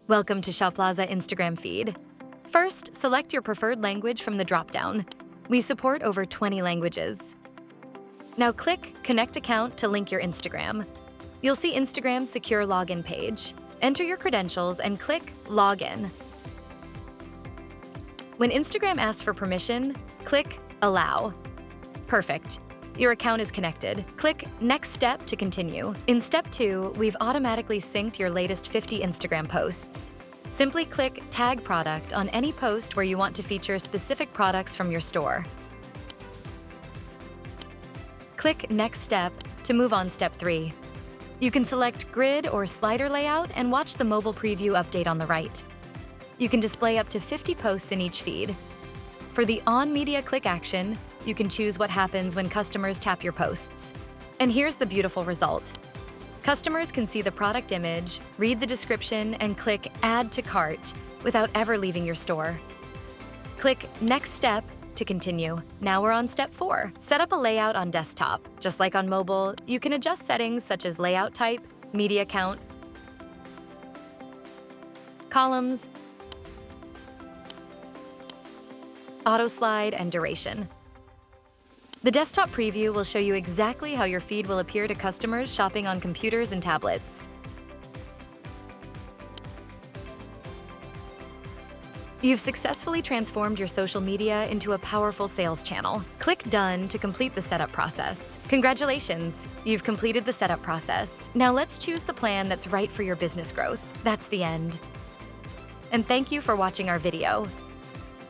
Welcome to Shoplaza Instagram feed. First, select your preferred language from the dropdown. We support over 20 languages. Now click Connect Account to link your Instagram. You'll see Instagram's secure login page. Enter your credentials and click Login. When Instagram asks for permission, click Allow. Perfect. Your account is connected. Click Next Step to continue. In Step 2, we've automatically synced your latest 50 Instagram posts. Simply click Tag Product on any post where you want to feature specific products from your store. Click Next Step to move on Step 3. You can select grid or slider layout and watch the mobile preview update on the right. You can display up to 50 posts in each feed. For the on-media click action, you can choose what happens when customers tap your posts. And here's the beautiful result. Customers can see the product image, read the description, and click Add to Cart without ever leaving your store. Click Next Step to continue. Now we're on Step 4. Set up a layout on desktop. Just like on mobile, you can adjust settings such as layout type, media count, columns, auto slide, and duration. The desktop preview will show you exactly how your feed will appear to customers shopping on computers and tablets. You've successfully transformed your social media into a powerful sales channel. Click Done to complete the setup process. Congratulations, you've completed the setup process. Now let's choose the plan that's right for your business growth. That's the end. And thank you for watching our video.